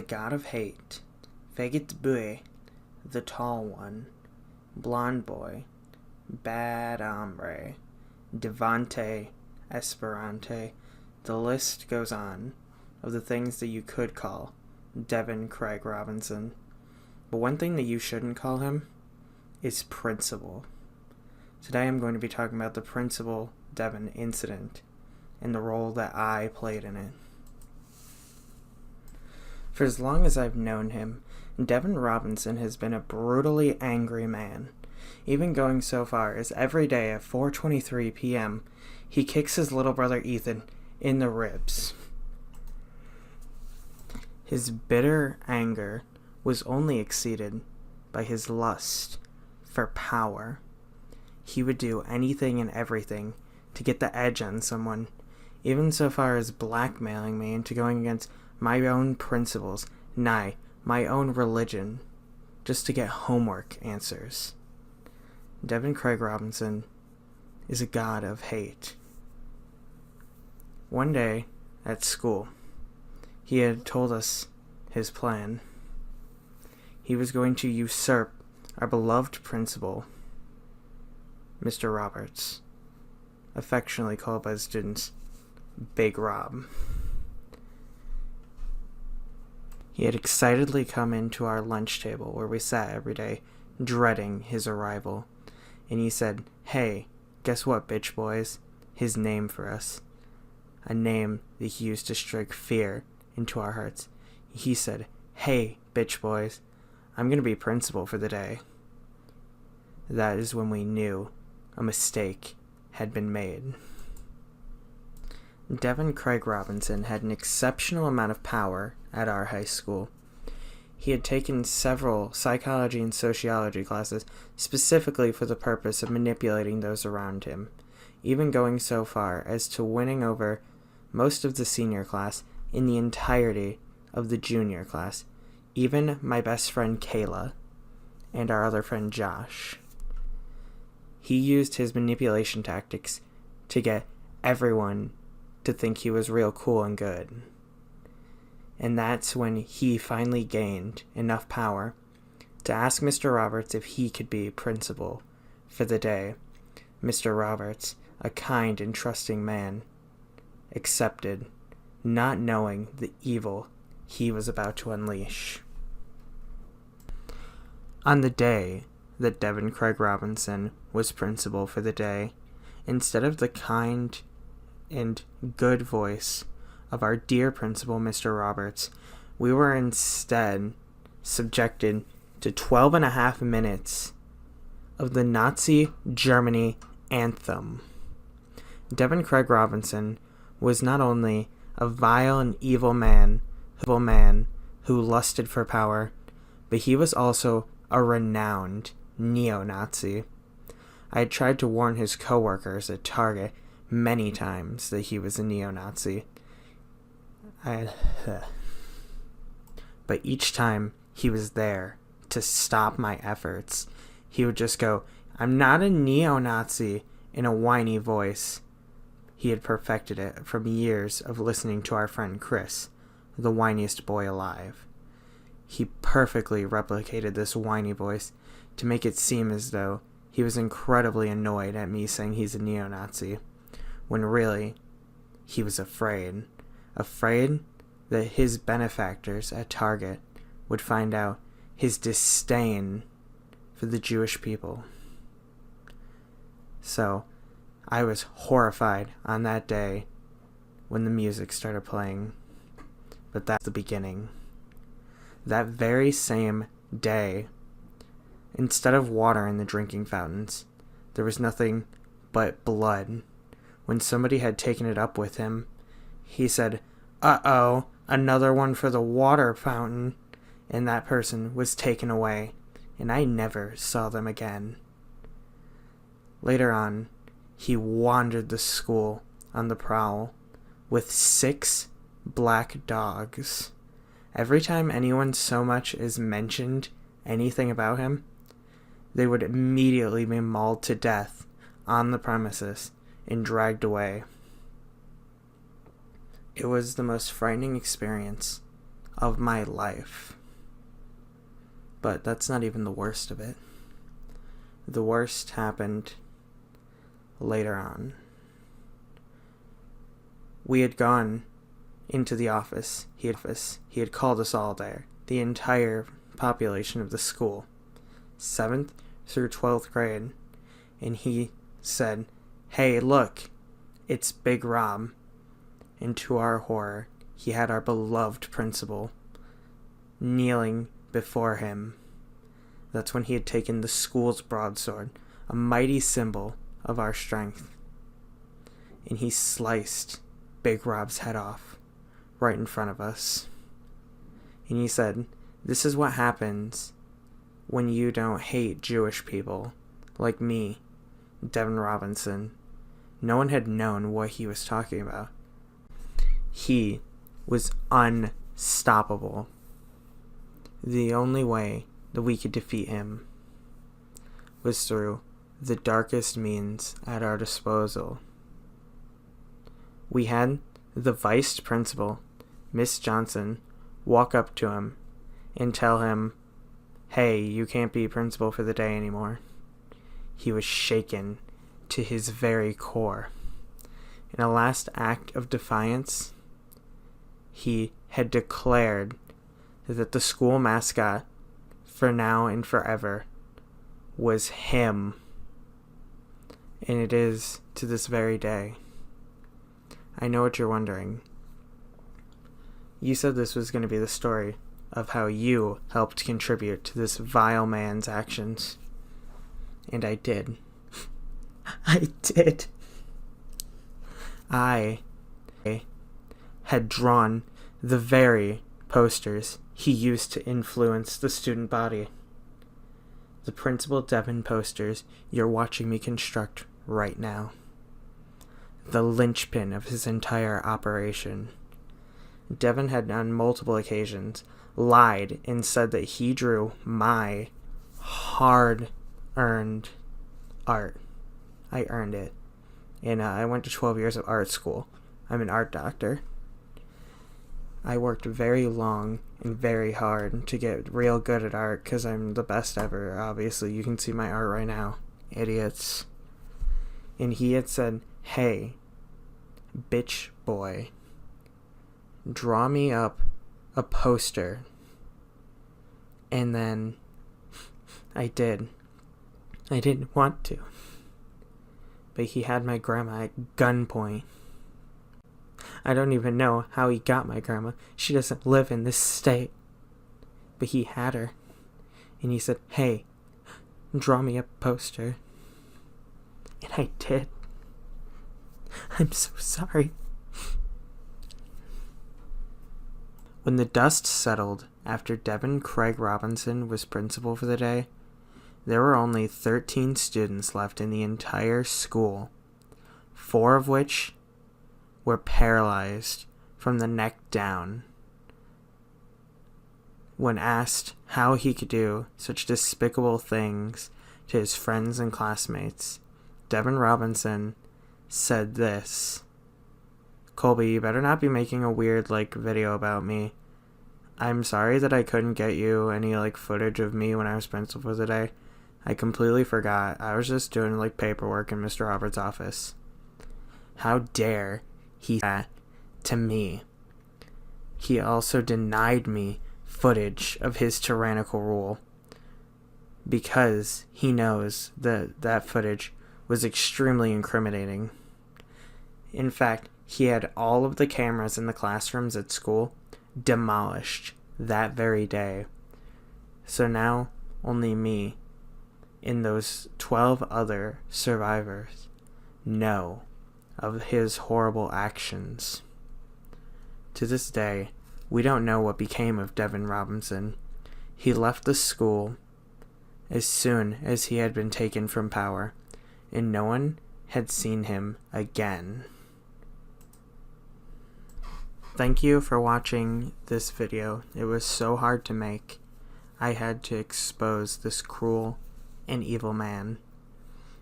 god of hate, faggot boy, the tall one, blonde boy, bad hombre, Devante Esperante. The list goes on of the things that you could call Devin Craig Robinson. But one thing that you shouldn't call him is Principal. Today I'm going to be talking about the Principal Devon incident and the role that I played in it. For as long as I've known him, Devin Robinson has been a brutally angry man, even going so far as every day at 4:23 p.m. he kicks his little brother Ethan in the ribs. His bitter anger was only exceeded by his lust for power. He would do anything and everything to get the edge on someone, even so far as blackmailing me into going against my own principles, nay, my own religion, just to get homework answers. Devin Craig Robinson is a god of hate. One day at school, he had told us his plan. He was going to usurp our beloved principal, Mr. Roberts, affectionately called by the students Big Rob. He had excitedly come into our lunch table where we sat every day, dreading his arrival, and he said, "Hey, guess what, bitch boys?" His name for us. A name that he used to strike fear into our hearts. He said, "Hey, bitch boys, I'm going to be principal for the day." That is when we knew a mistake had been made. Devin Craig Robinson had an exceptional amount of power at our high school. He had taken several psychology and sociology classes specifically for the purpose of manipulating those around him, even going so far as to winning over most of the senior class in the entirety of the junior class, even my best friend Kayla and our other friend Josh. He used his manipulation tactics to get everyone to think he was real cool and good. And that's when he finally gained enough power to ask Mr. Roberts if he could be principal for the day. Mr. Roberts, a kind and trusting man, accepted, not knowing the evil he was about to unleash. On the day that Devin Craig Robinson was principal for the day, instead of the kind and good voice of our dear principal, Mr. Roberts, we were instead subjected to 12.5 minutes of the Nazi Germany Anthem. Devin Craig Robinson was not only a vile and evil man who lusted for power, but he was also a renowned neo-Nazi. I had tried to warn his co-workers at Target many times that he was a neo-Nazi. But each time he was there to stop my efforts, he would just go, "I'm not a neo-Nazi," in a whiny voice. He had perfected it from years of listening to our friend Chris, the whiniest boy alive. He perfectly replicated this whiny voice to make it seem as though he was incredibly annoyed at me saying he's a neo-Nazi, when really, he was afraid that his benefactors at Target would find out his disdain for the Jewish people. So, I was horrified on that day when the music started playing, but that's the beginning. That very same day, instead of water in the drinking fountains, there was nothing but blood. When somebody had taken it up with him, he said, "Uh-oh, another one for the water fountain," and that person was taken away, and I never saw them again. Later on, he wandered the school on the prowl with 6 black dogs. Every time anyone so much as mentioned anything about him, they would immediately be mauled to death on the premises and dragged away. It was the most frightening experience of my life. But that's not even the worst of it. The worst happened later on. We had gone into the office. He had called us all there. The entire population of the school. 7th through 12th grade. And he said, "Hey, look, it's Big Rob." And to our horror, he had our beloved principal kneeling before him. That's when he had taken the school's broadsword, a mighty symbol of our strength. And he sliced Big Rob's head off right in front of us. And he said, "This is what happens when you don't hate Jewish people like me, Devin Robinson." No one had known what he was talking about. He was unstoppable. The only way that we could defeat him was through the darkest means at our disposal. We had the vice principal, Miss Johnson, walk up to him and tell him, "Hey, you can't be principal for the day anymore." He was shaken to his very core. In a last act of defiance, he had declared that the school mascot, for now and forever, was him. And it is to this very day. I know what you're wondering. You said this was going to be the story of how you helped contribute to this vile man's actions. And I did. I did. I had drawn the very posters he used to influence the student body. The Principal Devon posters you're watching me construct right now. The linchpin of his entire operation. Devon had on multiple occasions lied and said that he drew my hard-earned art. I earned it. And I went to 12 years of art school. I'm an art doctor. I worked very long and very hard to get real good at art because I'm the best ever. Obviously, you can see my art right now. Idiots. And he had said, "Hey, bitch boy, draw me up a poster." And then I did. I didn't want to. But he had my grandma at gunpoint. I don't even know how he got my grandma. She doesn't live in this state. But he had her. And he said, "Hey, draw me a poster." And I did. I'm so sorry. When the dust settled after Devin Craig Robinson was principal for the day, there were only 13 students left in the entire school, 4 of which were paralyzed from the neck down. When asked how he could do such despicable things to his friends and classmates, Devin Robinson said this: "Colby, you better not be making a weird, video about me. I'm sorry that I couldn't get you any, footage of me when I was principal for the day. I completely forgot. I was just doing, paperwork in Mr. Roberts' office." How dare he say that to me? He also denied me footage of his tyrannical rule because he knows that that footage was extremely incriminating. In fact, he had all of the cameras in the classrooms at school demolished that very day. So now only me and those 12 other survivors know of his horrible actions. To this day, we don't know what became of Devin Robinson. He left the school as soon as he had been taken from power, and no one had seen him again. Thank you for watching this video. It was so hard to make. I had to expose this cruel and evil man.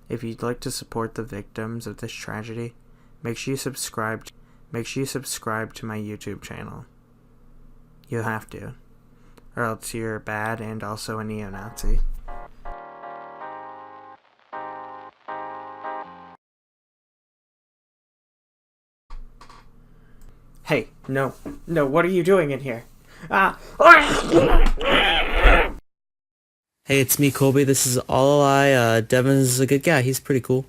If you'd like to support the victims of this tragedy, make sure you subscribe to my YouTube channel. You have to. Or else you're bad and also a neo-Nazi. Hey, no, what are you doing in here? Hey, it's me, Colby. This is all a lie. Devin's a good guy. He's pretty cool.